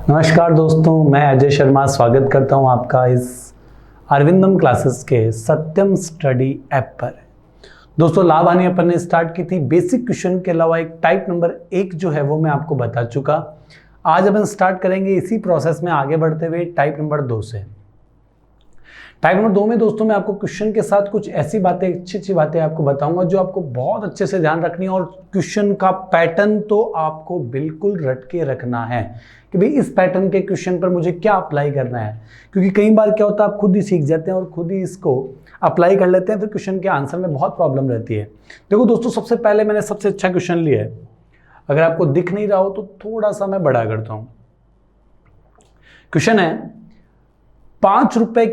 नमस्कार दोस्तों, मैं अजय शर्मा स्वागत करता हूं आपका इस अरविंदम क्लासेस के सत्यम स्टडी ऐप पर। दोस्तों, लाभ हानि अपन ने स्टार्ट की थी। बेसिक क्वेश्चन के अलावा एक टाइप नंबर 1 जो है वो मैं आपको बता चुका। आज अपन स्टार्ट करेंगे इसी प्रोसेस में आगे बढ़ते हुए टाइप नंबर 2 से। टाइप नंबर 2 में दोस्तों मैं आपको क्वेश्चन के साथ कुछ ऐसी बातें, अच्छी बातें आपको बताऊंगा जो आपको बहुत अच्छे से ध्यान रखनी है, और क्वेश्चन का पैटर्न तो आपको बिल्कुल रट के रखना है कि भाई इस पैटर्न के क्वेश्चन पर मुझे क्या अप्लाई करना है। क्योंकि कई बार क्या होता है, आप खुद ही सीख जाते हैं और खुद ही इसको अप्लाई कर लेते हैं, फिर क्वेश्चन के आंसर में बहुत प्रॉब्लम रहती है। देखो दोस्तों, सबसे पहले मैंने सबसे अच्छा क्वेश्चन लिया है। अगर आपको दिख नहीं रहा हो तो थोड़ा सा मैं बड़ा करता हूं। क्वेश्चन है, 5 रुपए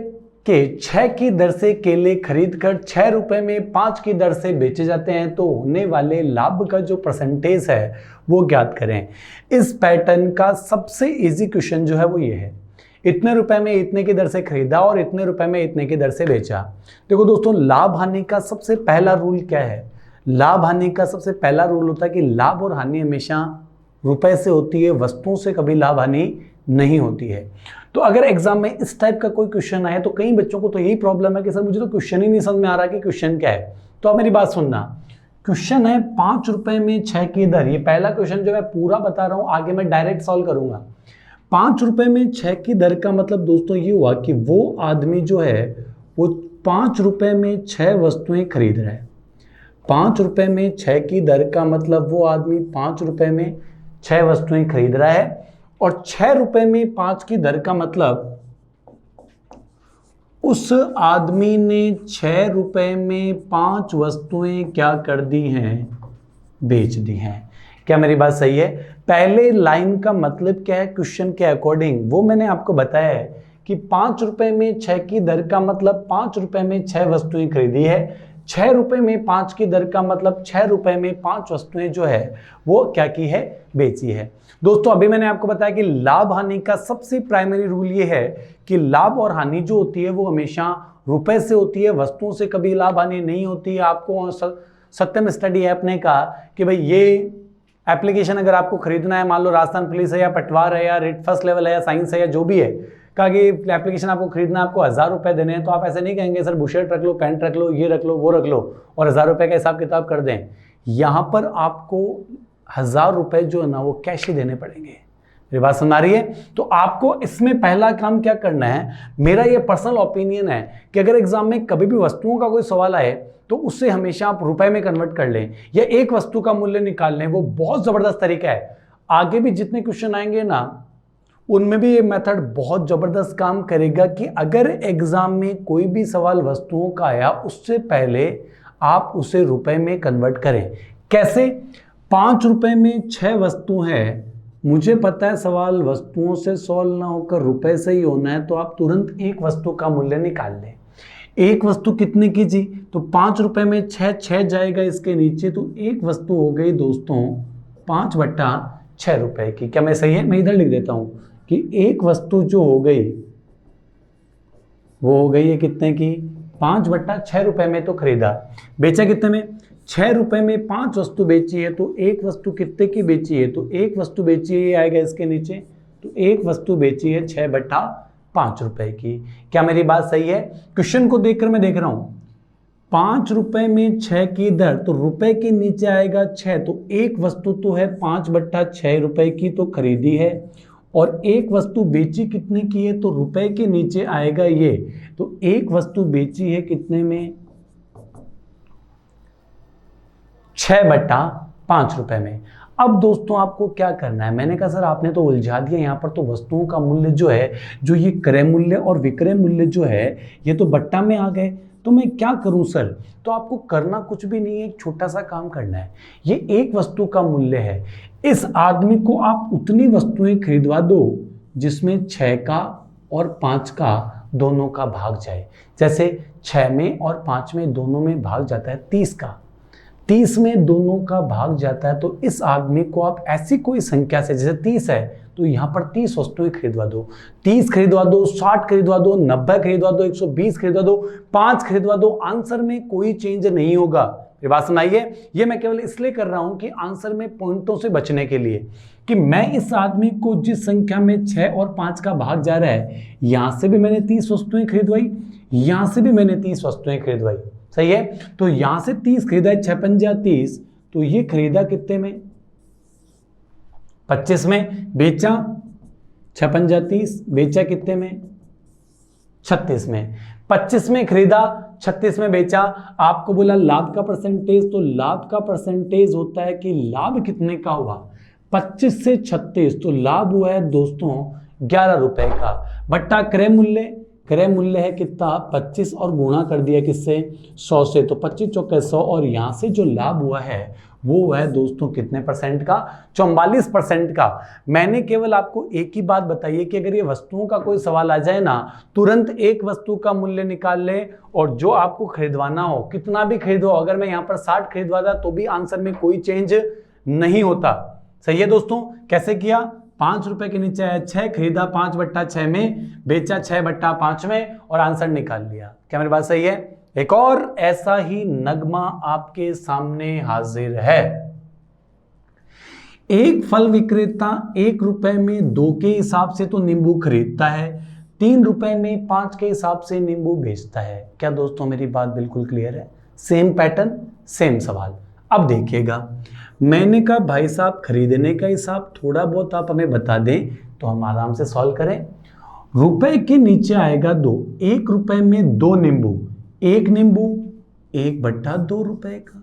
के 6 की दर से केले खरीदकर 6 रुपए में 5 की दर से बेचे जाते हैं, तो होने वाले लाभ का जो परसेंटेज है वो ज्ञात करें। इस पैटर्न का सबसे इजी क्वेश्चन जो है वो ये है, इतने रुपए में इतने की दर से खरीदा और इतने रुपए में इतने की दर से बेचा। देखो दोस्तों, लाभ हानि का सबसे पहला रूल क्या है? लाभ हानि का सबसे पहला रूल होता है कि लाभ और हानि हमेशा रुपए से होती है, वस्तुओं से कभी लाभ हानि नहीं होती है। तो अगर एग्जाम में इस टाइप का कोई क्वेश्चन आए तो कई बच्चों को तो यही प्रॉब्लम है कि सर मुझे तो क्वेश्चन ही नहीं समझ में आ रहा कि क्वेश्चन क्या है। तो आप मेरी बात सुनना, क्वेश्चन है 5 रुपए में 6 की दर। ये पहला क्वेश्चन जो मैं पूरा बता रहा हूं, आगे मैं डायरेक्ट सॉल्व करूंगा। 5 रुपए में 6 की दर का मतलब दोस्तों ये हुआ कि वो आदमी जो है वो 5 रुपए में 6 वस्तुएं खरीद रहा है। 5 रुपए में 6 की दर का मतलब वो आदमी 5 रुपए में 6 वस्तुएं खरीद रहा है, और 6 रुपए में 5 की दर का मतलब उस आदमी ने 6 रुपए में 5 वस्तुएं क्या कर दी हैं? बेच दी हैं। क्या मेरी बात सही है? पहले लाइन का मतलब क्या है क्वेश्चन के अकॉर्डिंग, वो मैंने आपको बताया है कि 5 रुपए में 6 की दर का मतलब 5 रुपए में 6 वस्तुएं खरीदी है। 6 रुपए में 5 की दर का मतलब 6 रुपए में 5 वस्तुएं जो है वो क्या की है? बेची है। दोस्तों, अभी मैंने आपको बताया कि लाभ हानि का सबसे प्राइमरी रूल ये है कि लाभ और हानि जो होती है वो हमेशा रुपए से होती है, वस्तुओं से कभी लाभ हानि नहीं होती है। आपको सत्यम स्टडी ऐप ने कहा कि भाई ये एप्लीकेशन अगर आपको खरीदना है, मान लो राजस्थान पुलिस है या पटवार है या रेड फर्स्ट लेवल है या साइंस है या जो भी है, कहा कि एप्लीकेशन आपको खरीदना है, आपको 1000 रुपए देने हैं, तो आप ऐसे नहीं कहेंगे सर बुशर्ट रख लो, पैंट रख लो, ये रख लो, वो रख लो और 1000 रुपए का हिसाब किताब कर दें। यहां पर आपको 1000 रुपए जो है ना वो कैश ही देने पड़ेंगे। मेरी बात सुन आ रही है? तो आपको इसमें पहला काम क्या करना है, मेरा ये पर्सनल ओपिनियन है कि अगर एग्जाम में कभी भी वस्तुओं का कोई सवाल आए तो उससे हमेशा आप रुपए में कन्वर्ट कर लें या एक वस्तु का मूल्य निकाल लें। वो बहुत जबरदस्त तरीका है। आगे भी जितने क्वेश्चन आएंगे ना उनमें भी ये मेथड बहुत जबरदस्त काम करेगा कि अगर एग्जाम में कोई भी सवाल वस्तुओं का आया उससे पहले आप उसे रुपए में कन्वर्ट करें। कैसे? 5 रुपए में 6 वस्तु है, मुझे पता है सवाल वस्तुओं से सॉल्व ना होकर रुपए से ही होना है, तो आप तुरंत एक वस्तु का मूल्य निकाल लें। एक वस्तु कितने की जी? तो 5 रुपए में 6 जाएगा इसके नीचे, तो एक वस्तु हो गई दोस्तों 5/6 रुपए की। क्या मैं सही है? मैं इधर लिख देता हूं कि एक वस्तु जो हो गई वो हो गई है कितने की? 5/6 रुपए में तो खरीदा, बेचा कितने में? 6 रुपए में 5 वस्तु बेची है, तो एक वस्तु कितने की बेची है? तो एक वस्तु बेची है, ये आएगा इसके नीचे, तो एक वस्तु बेची है 6/5 रुपए की। क्या मेरी बात सही है? क्वेश्चन को देखकर मैं देख रहा हूं 5 रुपए में 6 की दर, तो रुपए के नीचे आएगा 6, तो एक वस्तु तो है 5/6 रुपए की तो खरीदी है, और एक वस्तु बेची कितने की है? तो रुपए के नीचे आएगा ये, तो एक वस्तु बेची है कितने में? 6/5 रुपए में। अब दोस्तों आपको क्या करना है? मैंने कहा सर आपने तो उलझा दिया, यहाँ पर तो वस्तुओं का मूल्य जो है, जो ये क्रय मूल्य और विक्रय मूल्य जो है ये तो बट्टा में आ गए, तो मैं क्या करूं सर? तो आपको करना कुछ भी नहीं है, एक छोटा सा काम करना है। ये एक वस्तु का मूल्य है, इस आदमी को आप उतनी वस्तुएं खरीदवा दो जिसमें 6 का और 5 का दोनों का भाग जाए। जैसे 6 में और 5 में दोनों में भाग जाता है 30 का, 30 में दोनों का भाग जाता है, तो इस आदमी को आप ऐसी कोई संख्या से, जैसे 30 है तो यहां पर 30 वस्तुएं खरीदवा दो। 30 खरीदवा दो, 60 खरीदवा दो, 90 खरीदवा दो, 120 खरीदवा दो, 5 खरीदवा दो, आंसर में कोई चेंज नहीं होगा। ये बात सुनाइए। ये मैं केवल इसलिए कर रहा हूं कि आंसर में पॉइंटों से बचने के लिए, कि मैं इस आदमी को जिस संख्या में 6 और 5 का भाग जा रहा है, यहां से भी मैंने 30 वस्तुएं खरीदवाई, यहां से भी मैंने 30 वस्तुएं खरीदवाई, सही है। तो यहां से 30 खरीदा है, 6 पंजा 30, तो ये खरीदा कितने में? 25 में। बेचा 6 पंजा 30, बेचा कितने में? 36 में। 25 में खरीदा, 36 में बेचा। आपको बोला लाभ का परसेंटेज, तो लाभ का परसेंटेज होता है कि लाभ कितने का हुआ? 25 से 36, तो लाभ हुआ है दोस्तों 11 रुपए का। बट्टा क्रय मूल्य, क्रय मूल्य है कितना? 25 और गुणा कर दिया किससे? 100 से, तो 25 चौके 100, और यहां से जो लाभ हुआ है वो है दोस्तों कितने परसेंट का? 44% का। मैंने केवल आपको एक ही बात बताई है कि अगर ये वस्तुओं का कोई सवाल आ जाए ना, तुरंत एक वस्तु का मूल्य निकाल ले और जो आपको खरीदवाना हो, कितना भी खरीदो, अगर मैं यहाँ पर 60 खरीदवाता तो भी आंसर में कोई चेंज नहीं होता, सही है दोस्तों। कैसे किया? 5 रुपए के नीचे आया 6, खरीदा 5/6 में, बेचा 6/5 में, और आंसर निकाल लिया। क्या मेरी बात सही है? एक और ऐसा ही नगमा आपके सामने हाजिर है। एक फल विक्रेता 1 रुपए में 2 के हिसाब से तो नींबू खरीदता है, 3 रुपए में 5 के हिसाब से नींबू बेचता है। क्या दोस्तों मेरी बात बिल्कुल क्लियर है? सेम पैटर्न, सेम सवाल। अब देखिएगा, मैंने कहा भाई साहब खरीदने का हिसाब थोड़ा बहुत आप हमें बता दें तो हम आराम से सॉल्व करें। रुपए के नीचे आएगा 2, 1 रुपए में 2 नींबू, 1 नींबू 1/2 रुपए का।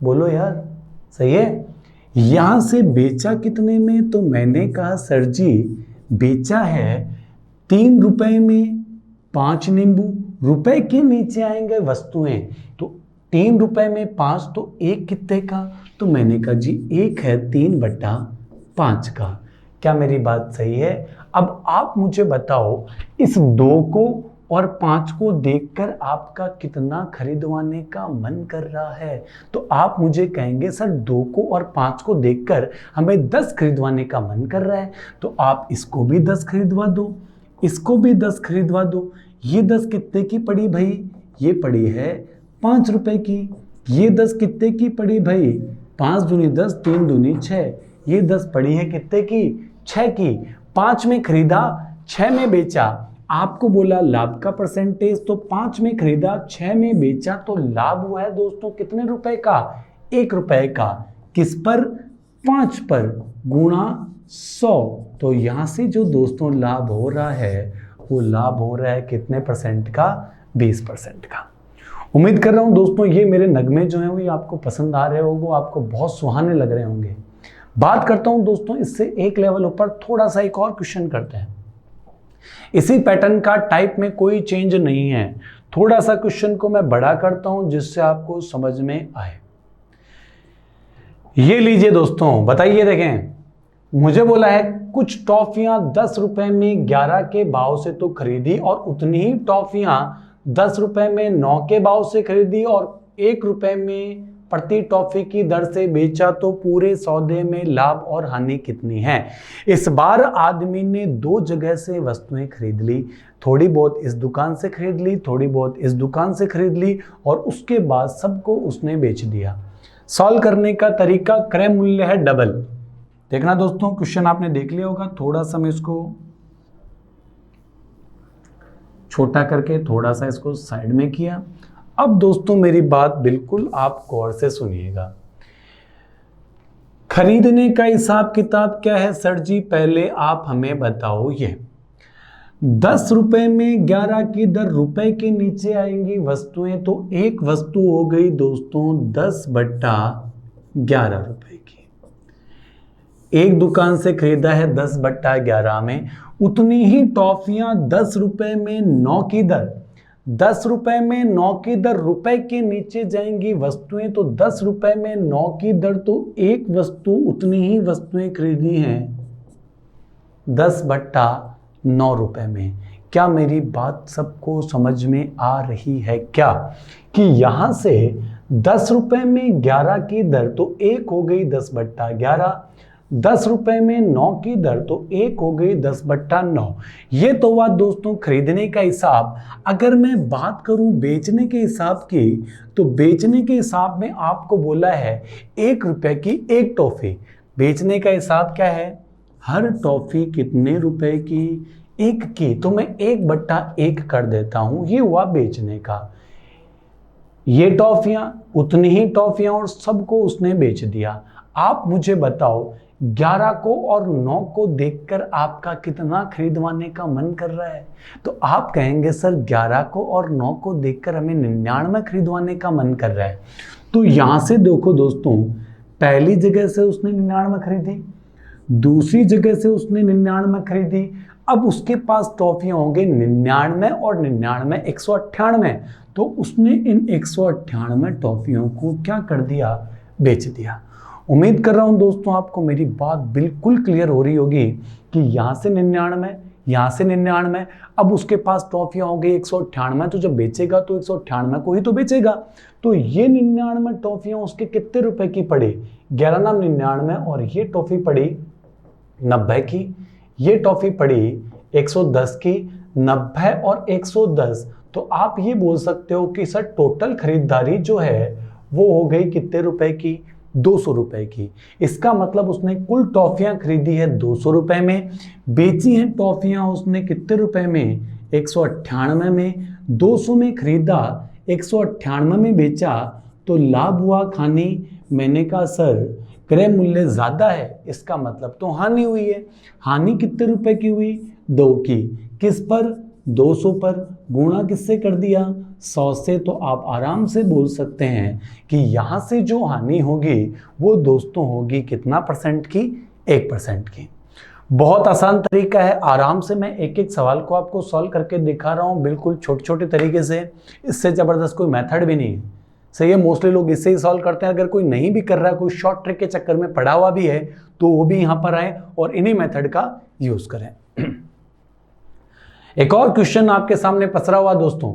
बोलो यार, सही है। यहां से बेचा कितने में? तो मैंने कहा सर जी बेचा है 3 रुपए में 5 नींबू। रुपए के नीचे आएंगे वस्तुएं, तो 3 रुपए में 5, तो 1 कितने का? तो मैंने कहा जी 1 है 3/5 का। क्या मेरी बात सही है? अब आप मुझे बताओ, इस 2 को और 5 को देखकर आपका कितना खरीदवाने का मन कर रहा है? तो आप मुझे कहेंगे सर 2 को और 5 को देखकर हमें 10 खरीदवाने का मन कर रहा है, तो आप इसको भी 10 खरीदवा दो, इसको भी 10 खरीदवा दो। ये 10 कितने की पड़ी भाई? ये पड़ी है 5 रुपए की। ये 10 कितने की पड़ी भाई? 5 दूनी 10, 3 दूनी 6। ये 10 पड़ी है कितने की? 6 की। 5 में खरीदा, 6 में बेचा। आपको बोला लाभ का परसेंटेज, तो 5 में खरीदा, 6 में बेचा, तो लाभ हुआ है दोस्तों कितने रुपए का? 1 रुपए का। किस पर? 5 पर, गुणा 100। तो यहां से जो दोस्तों लाभ हो रहा है वो लाभ हो रहा है कितने परसेंट का? 20% का। उम्मीद कर रहा हूं दोस्तों ये मेरे नगमे जो हैं वो आपको पसंद आ रहे होंगे, आपको बहुत सुहाने लग रहे होंगे। बात करता हूं दोस्तों इससे एक लेवल ऊपर, थोड़ा सा एक और क्वेश्चन करते हैं। इसी पैटर्न का टाइप में कोई चेंज नहीं है, थोड़ा सा क्वेश्चन को मैं बड़ा करता हूं जिससे आपको समझ में आए। ये लीजिए दोस्तों, बताइए, देखें मुझे बोला है कुछ टॉफियां 10 रुपए में 11 के भाव से तो खरीदी और उतनी ही टॉफियां 10 रुपए में 9 के भाव से खरीदी और 1 रुपए में प्रति टॉफी की दर से बेचा, तो पूरे सौदे में लाभ और हानि कितनी है? इस बार आदमी ने 2 जगह से वस्तुएं खरीद ली, थोड़ी बहुत इस दुकान से खरीद ली, थोड़ी बहुत इस दुकान से खरीद ली, और उसके बाद सबको उसने बेच दिया। सॉल्व करने का तरीका, क्रय मूल्य है डबल। देखना दोस्तों, क्वेश्चन आपने देख लिया होगा, थोड़ा सा मैं इसको छोटा करके थोड़ा सा इसको साइड में किया। अब दोस्तों मेरी बात बिल्कुल आप गौर से सुनिएगा। खरीदने का हिसाब किताब क्या है सर जी? पहले आप हमें बताओ, ये 10 रुपए में 11 की दर, रुपए के नीचे आएंगी वस्तुएं, तो एक वस्तु हो गई दोस्तों 10/11 रुपए की। एक दुकान से खरीदा है 10/11 में, उतनी ही टॉफियां 10 रुपए में 9 की दर, 10 रुपए में 9 की दर, रुपए के नीचे जाएंगी वस्तुएं, तो 10 रुपए में 9 की दर, तो एक वस्तु उतनी ही वस्तुएं खरीदी हैं 10/9 रुपए में। क्या मेरी बात सबको समझ में आ रही है क्या? कि यहां से 10 रुपए में 11 की दर, तो एक हो गई 10/11, 10 रुपए में 9 की दर, तो 1 हो गई 10/9। ये तो हुआ दोस्तों खरीदने का हिसाब। अगर मैं बात करूं बेचने के हिसाब की, तो बेचने के हिसाब में आपको बोला है 1 रुपए की एक टॉफी। बेचने का हिसाब क्या है, हर टॉफी कितने रुपए की, 1 की, तो मैं 1/1 कर देता हूं। ये हुआ बेचने का। ये टॉफियां, उतनी ही टॉफियां और सबको उसने बेच दिया। आप मुझे बताओ 11 को और 9 को देखकर आपका कितना खरीदवाने का मन कर रहा है? तो आप कहेंगे सर 11 को और 9 को देखकर हमें 99 खरीदवाने का मन कर रहा है। तो यहां से देखो दोस्तों, पहली जगह से उसने 99 खरीदी, दूसरी जगह से उसने 99 खरीदी, अब उसके पास टॉफियां होंगे 99 और 99 198। तो उसने इन 198 टॉफियों को क्या कर दिया, बेच दिया। उम्मीद कर रहा हूं दोस्तों आपको मेरी बात बिल्कुल क्लियर हो रही होगी कि यहां से 99, यहां से 99, अब उसके पास टॉफियां हो गई 198, तो जब बेचेगा तो 198 को ही तो बेचेगा। तो ये 99 टॉफियां उसके कितने रुपए की पड़ी, 11 नाम 99, और ये टॉफी पड़ी 90 की, ये टॉफी पड़ी 110 की। 90 और 110, तो आप ये बोल सकते हो कि सर टोटल खरीदारी जो है वो हो गई कितने रुपए की, 200 रुपए की। इसका मतलब उसने कुल टॉफियां खरीदी है 200 रुपए में, बेची हैं टॉफियां उसने कितने रुपए में, 198 में। 200 में खरीदा, 198 में बेचा, तो लाभ हुआ खानी। मैंने कहा सर क्रय मूल्य ज्यादा है, इसका मतलब तो हानि हुई है। हानि कितने रुपए की हुई, 2 की। किस पर, 200 पर। गुणा किससे कर दिया, 100 से। तो आप आराम से बोल सकते हैं कि यहां से जो हानि होगी वो दोस्तों होगी कितना परसेंट की, 1% की। बहुत आसान तरीका है, आराम से मैं एक एक सवाल को आपको सॉल्व करके दिखा रहा हूं, बिल्कुल छोटे छोटे तरीके से। इससे जबरदस्त कोई मेथड भी नहीं है, सही है। मोस्टली लोग इससे ही सॉल्व करते हैं। अगर कोई नहीं भी कर रहा है, कोई शॉर्ट ट्रिक के चक्कर में पड़ा हुआ भी है, तो वो भी यहां पर आए और इन्हीं मेथड का यूज करें। एक और क्वेश्चन आपके सामने पसरा हुआ दोस्तों।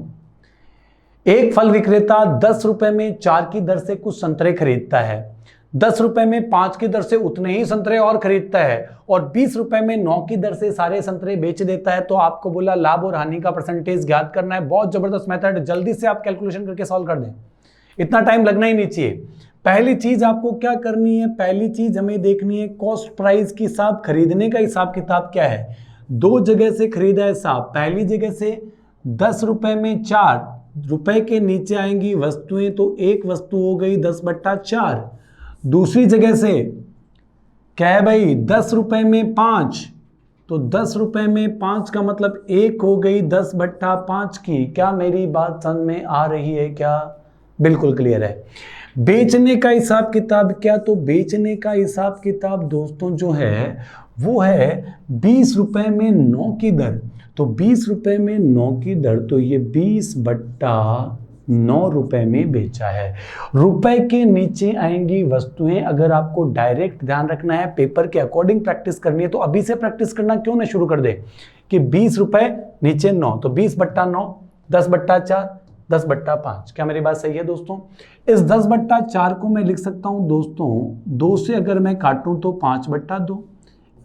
एक फल विक्रेता 10 रुपए में 4 की दर से कुछ संतरे खरीदता है, 10 रुपए में 5 की दर से उतने ही संतरे और खरीदता है, और 20 रुपए में 9 की दर से सारे संतरे बेच देता है। तो आपको बोला लाभ और हानि का परसेंटेज ज्ञात करना है। बहुत जबरदस्त मेथड, जल्दी से आप कैलकुलेशन करके सॉल्व कर दें, इतना टाइम लगना ही नहीं चाहिए। पहली चीज आपको क्या करनी है, पहली चीज हमें देखनी है कॉस्ट प्राइस की हिसाब, खरीदने का हिसाब किताब क्या है। 2 जगह से खरीदा है साहब। पहली जगह से 10 रुपए में 4 रुपए के नीचे आएंगी वस्तुएं, तो एक वस्तु हो गई 10/4। दूसरी जगह से क्या है भाई, 10 रुपए में 5, तो 10 रुपए में 5 का मतलब 1 हो गई 10/5 की। क्या मेरी बात समझ में आ रही है क्या, बिल्कुल क्लियर है। बेचने का हिसाब किताब क्या, तो बेचने का हिसाब किताब दोस्तों जो है वो है 20 रुपए में 9 की दर। तो 20 रुपए में 9 की दर, तो ये 20/9 रुपए में बेचा है। रुपए के नीचे आएंगी वस्तुएं। अगर आपको डायरेक्ट ध्यान रखना है, पेपर के अकॉर्डिंग प्रैक्टिस करनी है, तो अभी से प्रैक्टिस करना क्यों ना शुरू कर दे कि 20 रुपए नीचे 9, तो 20/9, 10/4, 10/5। क्या मेरी बात सही है दोस्तों? इस 10/4 को मैं लिख सकता हूं दोस्तों, 2 से अगर मैं काटूं तो 5/2,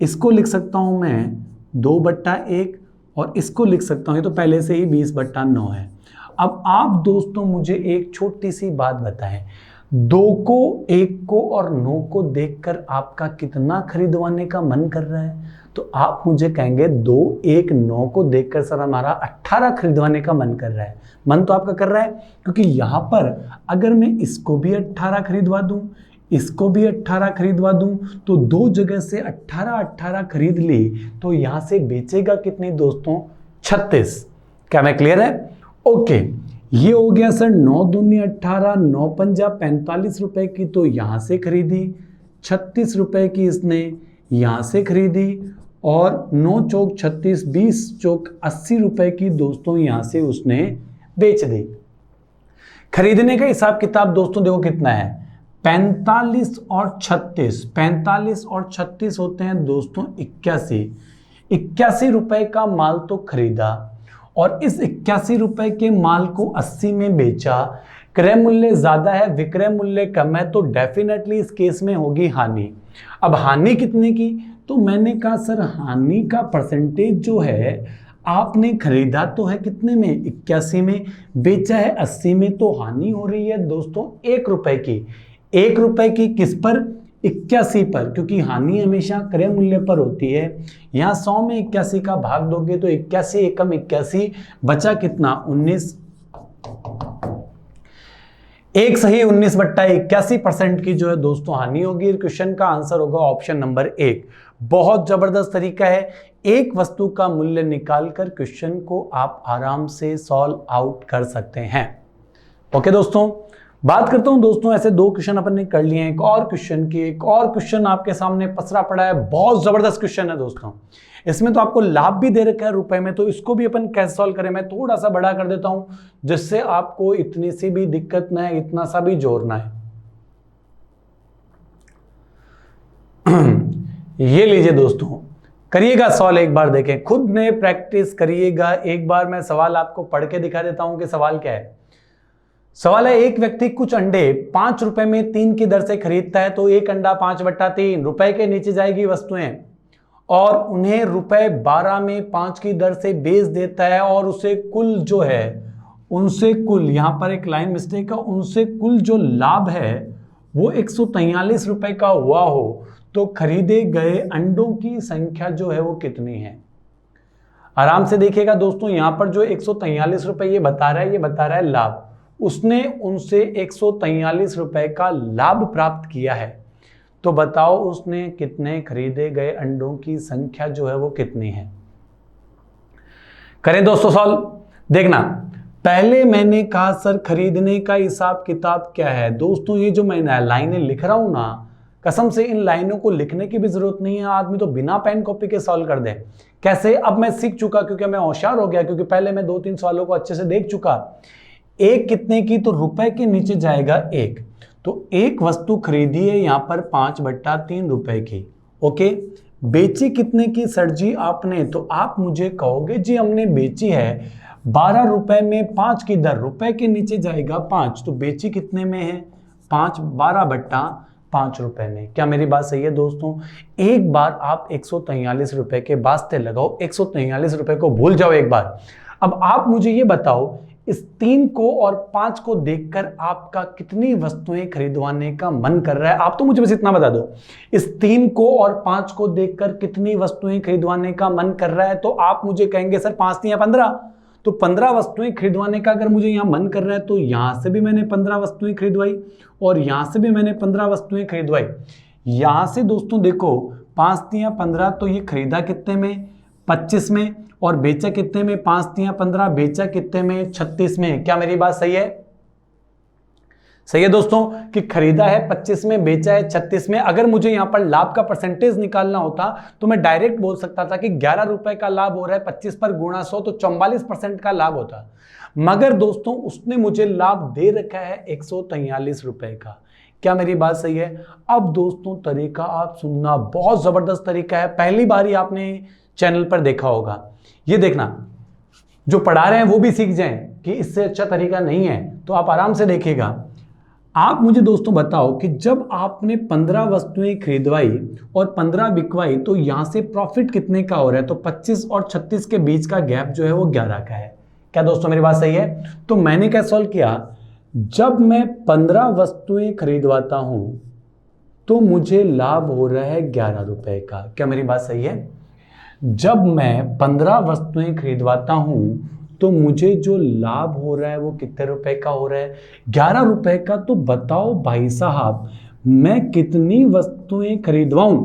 इसको लिख सकता हूं मैं 2/1, और इसको लिख सकता हूं, ये तो पहले से ही 20/9 है। अब आप दोस्तों मुझे एक छोटी सी बात बताएं, 2 को, 1 को और 9 को देखकर आपका कितना खरीदवाने का मन कर रहा है? तो आप मुझे कहेंगे 2, 1, 9 को देखकर सर हमारा 18 खरीदवाने का मन कर रहा है। मन तो आपका कर रहा है, क्योंकि यहां पर अगर मैं इसको भी 18 खरीदवा दूं, इसको भी 18 खरीदवा दूं, तो 2 जगह से 18 खरीद ली, तो यहां से बेचेगा कितनी दोस्तों, 36। क्या मैं क्लियर है? ओके, ये हो गया सर 9 दूनी 18, 9 पंजा 45 रुपए की, तो यहां से खरीदी। 36 रुपए की इसने यहां से खरीदी, और 9 चौक 36, 20 चौक 80 रुपए की दोस्तों यहां से उसने बेच दी। खरीदने का हिसाब किताब दोस्तों देखो कितना है, 45 और 36, 45 और 36 होते हैं दोस्तों 81। 81 रुपए का माल तो खरीदा, और इस 81 रुपए के माल को 80 में बेचा। क्रय मूल्य ज्यादा है, विक्रय मूल्य कम है, तो डेफिनेटली इस केस में होगी हानि। अब हानि कितने की, तो मैंने कहा सर हानि का परसेंटेज जो है, आपने खरीदा तो है कितने में, 81 में, बेचा है 80 में, तो हानि हो रही है दोस्तों 1 रुपए की। 1 रुपए की किस पर, 81 पर, क्योंकि हानि हमेशा क्रय मूल्य पर होती है। यहाँ 100 में 81 का भाग दोगे तो 81 एकम 81, बचा कितना 19, एक सही 19/81% की जो है दोस्तों हानि होगी। क्वेश्चन का आंसर होगा ऑप्शन नंबर 1। बहुत जबरदस्त तरीका है, एक वस्तु का मूल्य निकालकर क्वेश्चन को आप आराम से सॉल्व आउट कर सकते हैं। ओके दोस्तों, बात करता हूं दोस्तों, ऐसे 2 क्वेश्चन अपन ने कर लिए हैं। एक और क्वेश्चन की, एक और क्वेश्चन आपके सामने पसरा पड़ा है, बहुत जबरदस्त क्वेश्चन है दोस्तों। इसमें तो आपको लाभ भी दे रखा है रुपए में, तो इसको भी अपन कैसे सॉल्व करें, मैं थोड़ा सा बड़ा कर देता हूं जिससे आपको इतनी सी भी दिक्कत ना है, इतना सा भी जोड़ना है। ये लीजिए दोस्तों, करिएगा सॉल्व, एक बार देखें, खुद ने प्रैक्टिस करिएगा। एक बार मैं सवाल आपको पढ़ के दिखा देता हूं कि सवाल क्या है। सवाल है, एक व्यक्ति कुछ अंडे 5 रुपए में 3 की दर से खरीदता है, तो एक अंडा 5/3 रुपए के नीचे जाएगी वस्तुएं, और उन्हें रुपए 12 में 5 की दर से बेच देता है, और उसे कुल जो है, उनसे कुल, यहां पर एक लाइन मिस्टेक है, उनसे कुल जो लाभ है वो 143 रुपए का हुआ हो, तो खरीदे गए अंडों की संख्या जो है वो कितनी है। आराम से देखिएगा दोस्तों, यहां पर जो 143 रुपए ये बता रहा है, ये बता रहा है लाभ। उसने उनसे 143 रुपए का लाभ प्राप्त किया है, तो बताओ उसने कितने खरीदे गए अंडों की संख्या जो है वो कितनी है। करें दोस्तों सॉल्व। देखना, पहले मैंने कहा सर खरीदने का हिसाब किताब क्या है। दोस्तों ये जो मैं लाइनें लिख रहा हूं ना, कसम से इन लाइनों को लिखने की भी जरूरत नहीं है, आदमी तो बिना पेन कॉपी के सॉल्व कर दे। कैसे, अब मैं सीख चुका, क्योंकि मैं होशियार हो गया, क्योंकि पहले मैं 2-3 सवालों को अच्छे से देख चुका। एक कितने की, तो रुपए के नीचे जाएगा 1, तो एक वस्तु खरीदी है यहां पर 5/3 रुपए की। ओके, बेची कितने की सर जी आपने, तो आप मुझे कहोगे जी हमने बेची है 12 रुपए में 5 की दर, रुपए के नीचे जाएगा 5, तो बेची कितने में है 5, 12/5 रुपए में। क्या मेरी बात सही है दोस्तों। एक बार आप 143 रुपए के वास्ते लगाओ, 143 रुपए को भूल जाओ एक बार। अब आप मुझे ये बताओ, इस 3 को और 5 को देखकर आपका कितनी वस्तुएं खरीदवाने का मन कर रहा है। आप तो मुझे बस इतना बता दो, इस 3 को और 5 को देखकर कितनी वस्तुएं खरीदवाने का मन कर रहा है। तो आप मुझे कहेंगे सर 5 या 15, तो 15 वस्तुएं खरीदवाने का अगर मुझे यहां मन कर रहा है, तो यहां से भी मैंने 15 वस्तुएं खरीदवाई, और यहां से भी मैंने 15 वस्तुएं खरीदवाई। यहां से दोस्तों देखो 5 या 15, तो ये खरीदा कितने में 25 में, और बेचा कितने में 5 या 15, बेचा कितने में 36 में। क्या मेरी बात सही है। सही है दोस्तों, कि खरीदा है 25 में, बेचा है 36 में। अगर मुझे यहां पर लाभ का परसेंटेज निकालना होता तो मैं डायरेक्ट बोल सकता था कि 11 रुपए का लाभ हो रहा है, 25 पर गुणा 100, तो 44% का लाभ होता। मगर दोस्तों उसने मुझे लाभ दे रखा है 143 रुपए का। क्या मेरी बात सही है। अब दोस्तों तरीका आप सुनना, बहुत जबरदस्त तरीका है, पहली बार ही आपने चैनल पर देखा होगा। ये देखना, जो पढ़ा रहे हैं वो भी सीख जाएं कि इससे अच्छा तरीका नहीं है, तो आप आराम से देखिएगा। आप मुझे दोस्तों बताओ कि जब आपने 15 वस्तुएं खरीदवाई और 15 बिकवाई, तो यहां से प्रॉफिट कितने का हो रहा है, तो 25 और 36 के बीच का गैप जो है वो 11 का है। क्या दोस्तों मेरी बात सही है। तो मैंने क्या सॉल्व किया, जब मैं 15 वस्तुएं खरीदवाता हूं तो मुझे लाभ हो रहा है 11 रुपए का। क्या मेरी बात सही है। जब मैं 15 वस्तुएं खरीदवाता हूं तो मुझे जो लाभ हो रहा है वो कितने रुपए का हो रहा है, 11 रुपए का। तो बताओ भाई साहब मैं कितनी वस्तुएं खरीदवाऊं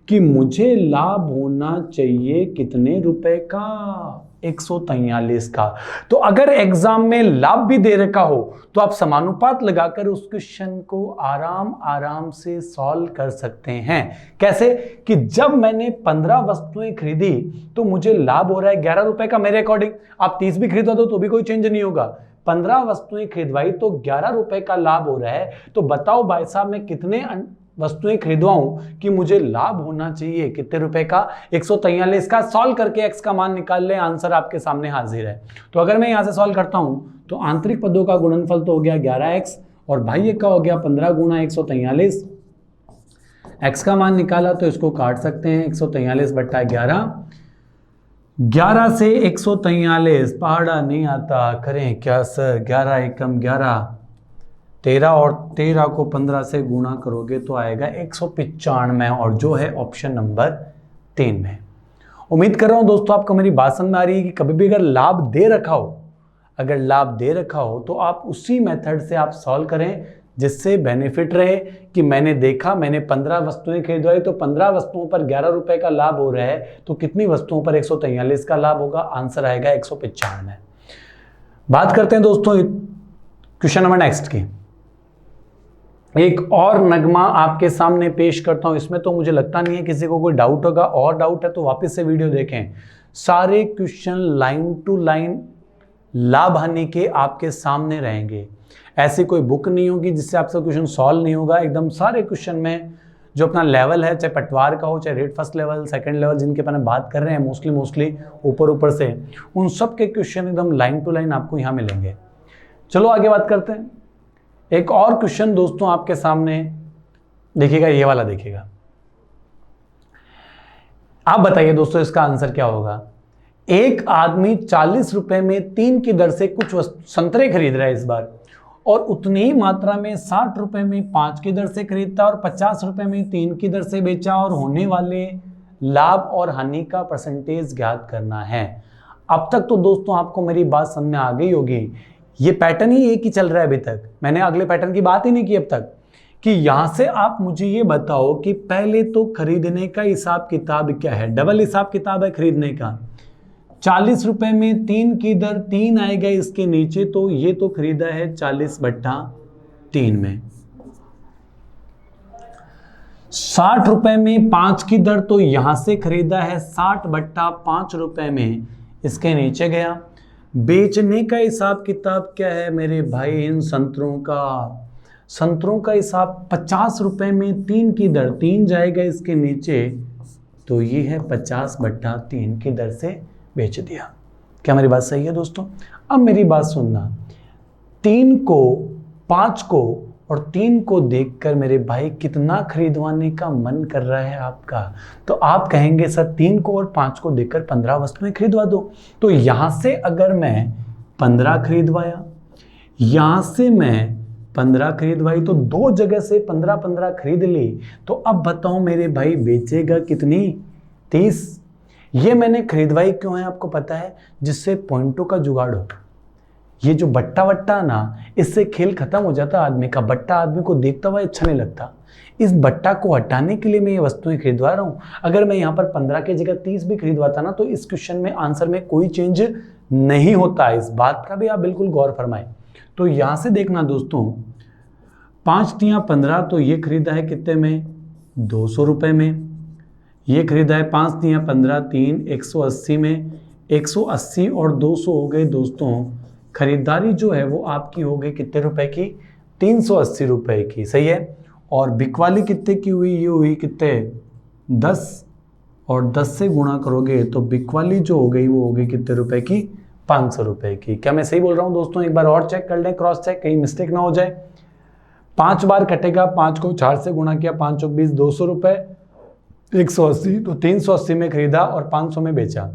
कि मुझे लाभ होना चाहिए कितने रुपए का, 143 का। तो अगर एग्जाम में लाभ भी दे रखा हो तो आप समानुपात लगाकर उस क्वेश्चन को आराम आराम से सॉल्व कर सकते हैं। कैसे, कि जब मैंने 15 वस्तुएं खरीदी तो मुझे लाभ हो रहा है 11 रुपए का मेरे अकॉर्डिंग। आप 30 भी खरीदवा दो तो भी कोई चेंज नहीं होगा। 15 वस्तुएं खरीदवाई तो 11 रुपए का लाभ हो रहा है। तो बताओ भाई साहब मैं कितने वस्तुएं खरीदवाऊं कि मुझे लाभ होना चाहिए कितने रुपए का, 143 का। सॉल्व करके x का मान निकाल ले, आंसर आपके सामने हाजिर है। तो अगर मैं यहां से सॉल्व करता हूं तो आंतरिक पदों का गुणनफल तो हो गया 11x, और बाह्य का हो गया 15 गुणा 143। x का मान निकाला तो इसको काट सकते हैं 143/11। 11 से 143 पहाड़ा नहीं आता, करें क्या सर, 11 एकम 11, 13 और 13 को 15 से गुणा करोगे तो आएगा 195 और जो है ऑप्शन नंबर 3 में। उम्मीद कर रहा हूं दोस्तों आपको मेरी बात समझ में आ रही है कि कभी भी अगर लाभ दे रखा हो, अगर लाभ दे रखा हो तो आप उसी मेथड से आप सॉल्व करें जिससे बेनिफिट रहे कि मैंने देखा, मैंने 15 वस्तुएं खरीदवाई तो 15 वस्तुओं पर 11 रुपए का लाभ हो रहा है, तो कितनी वस्तुओं पर 143 का लाभ होगा, आंसर आएगा 195। बात करते हैं दोस्तों क्वेश्चन नंबर नेक्स्ट की। एक और नगमा आपके सामने पेश करता हूं, इसमें तो मुझे लगता नहीं है किसी को कोई डाउट होगा, और डाउट है तो वापस से वीडियो देखें। सारे क्वेश्चन लाइन टू लाइन लाभ हानि के आपके सामने रहेंगे, ऐसी कोई बुक नहीं होगी जिससे आपसे क्वेश्चन सॉल्व नहीं होगा। एकदम सारे क्वेश्चन में जो अपना लेवल है, चाहे पटवार का हो, चाहे rate first level, second level, जिनके अपन बात कर रहे हैं मोस्टली ऊपर से, उन सब के क्वेश्चन एकदम लाइन टू लाइन आपको यहाँ मिलेंगे। चलो आगे बात करते हैं। एक और क्वेश्चन दोस्तों आपके सामने देखिएगा, ये वाला देखिएगा। आप बताइए दोस्तों इसका आंसर क्या होगा। एक आदमी 40 रुपए में 3 की दर से कुछ संतरे खरीद रहा है इस बार, और उतनी ही मात्रा में 60 रुपए में 5 की दर से खरीदता और 50 रुपए में 3 की दर से बेचा, और होने वाले लाभ और हानि का परसेंटेज ज्ञात करना है। अब तक तो दोस्तों आपको मेरी बात समझ में आ गई होगी, ये पैटर्न ही एक ही चल रहा है अभी तक, मैंने अगले पैटर्न की बात ही नहीं की अब तक, कि यहां से आप मुझे ये बताओ कि पहले तो खरीदने का हिसाब किताब क्या है, डबल हिसाब किताब है खरीदने का। 40 रुपए में 3 की दर 3 आएगा इसके नीचे, तो ये तो खरीदा है 40/3 में। 60 रुपए में 5 की दर तो यहां से खरीदा है 60/5 रुपए में, इसके नीचे गया। बेचने का हिसाब किताब क्या है मेरे भाई इन संतरों का हिसाब 50 रुपए में 3 की दर 3 जाएगा इसके नीचे, तो ये है 50/3 की दर से बेच दिया। क्या मेरी बात सही है दोस्तों? अब मेरी बात सुनना, 3 को 5 को और 3 को देखकर मेरे भाई कितना खरीदवाने का मन कर रहा है आपका, तो आप कहेंगे सर 3 को और 5 को देखकर 15 वस्तुएं खरीदवा दो। तो यहां से अगर मैं 15 खरीदवाया, यहां से मैं 15 खरीदवाई, तो 2 जगह से 15 खरीद ली, तो अब बताओ मेरे भाई बेचेगा कितनी? 30। ये मैंने खरीदवाई क्यों है आपको पता है? जिससे पॉइंटों का जुगाड़ हो। ये जो बट्टा वट्टा ना, इससे खेल खत्म हो जाता है आदमी का। बट्टा आदमी को देखता हुआ अच्छा नहीं लगता। इस बट्टा को हटाने के लिए मैं ये वस्तुएं खरीदवा रहा हूं। अगर मैं यहाँ पर 15 की जगह 30 भी खरीदवाता ना, तो इस क्वेश्चन में आंसर में कोई चेंज नहीं होता। इस बात का भी आप बिल्कुल गौर फरमाएं। तो यहां से देखना दोस्तों, 5 तिया 15, तो ये खरीदा है कितने में? 200 रुपए में। ये खरीदा है 5 तिया 15 3 180 में। 180 और 200 हो गए दोस्तों, खरीदारी जो है वो आपकी हो गई कितने रुपए की? 380 रुपए की, सही है। और बिकवाली कितने की हुई? ये हुई कितने? 10, और 10 से गुणा करोगे तो बिकवाली जो हो गई वो हो गई कितने रुपए की? 500 रुपए की। क्या मैं सही बोल रहा हूँ दोस्तों? एक बार और चेक कर लें, क्रॉस चेक, कहीं मिस्टेक ना हो जाए। 5 बार कटेगा, 5 को 4 से गुणा किया, 5 चौक 20, 200 रुपए, 180, तो 380 में खरीदा और 500 में बेचा।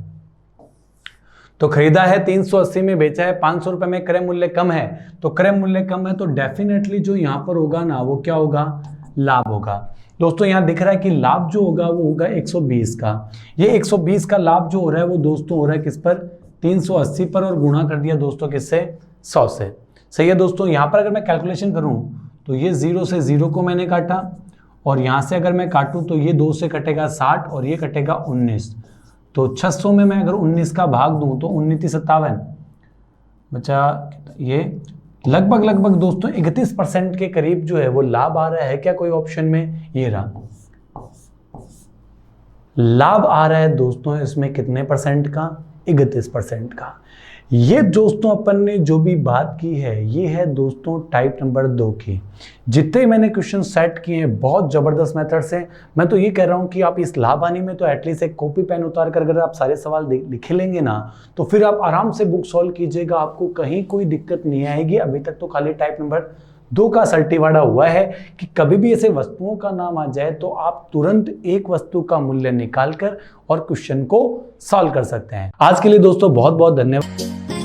तो खरीदा है 380 में, बेचा है 500 रुपए में, क्रय मूल्य कम है। तो क्रय मूल्य कम है तो डेफिनेटली जो यहाँ पर होगा ना, वो क्या होगा? लाभ होगा। दोस्तों यहाँ दिख रहा है कि लाभ जो होगा वो होगा 120 का। ये 120 का लाभ जो हो रहा है वो दोस्तों हो रहा है किस पर? 380 पर, और गुणा कर दिया दोस्तों किससे? 100 से। सही है दोस्तों। यहाँ पर अगर मैं कैलकुलेशन करूँ तो ये 0 से 0 को मैंने काटा, और यहाँ से अगर मैं काटूँ तो ये 2 से कटेगा 60 और ये कटेगा 19। तो 600 में मैं अगर 19 का भाग दूं तो 19 57 बचा। ये लगभग दोस्तों 31% के करीब जो है वो लाभ आ रहा है। क्या कोई ऑप्शन में? ये रहा, लाभ आ रहा है दोस्तों इसमें कितने परसेंट का? 31% का। ये दोस्तों अपन ने जो भी बात की है ये है दोस्तों टाइप नंबर 2 की। जितने मैंने क्वेश्चन सेट किए हैं बहुत ज़बरदस्त मेथड से, मैं तो ये कह रहा हूँ कि आप इस लाभ हानि में तो एटलीस्ट एक कॉपी पेन उतार कर अगर आप सारे सवाल लिखे लेंगे ना, तो फिर आप आराम से बुक सॉल्व कीजिएगा, आपको कहीं कोई दिक्कत नहीं आएगी। अभी तक तो खाली टाइप नंबर दो का सल्टीवाड़ा हुआ है कि कभी भी ऐसे वस्तुओं का नाम आ जाए तो आप तुरंत एक वस्तु का मूल्य निकालकर और क्वेश्चन को सॉल्व कर सकते हैं। आज के लिए दोस्तों बहुत बहुत धन्यवाद।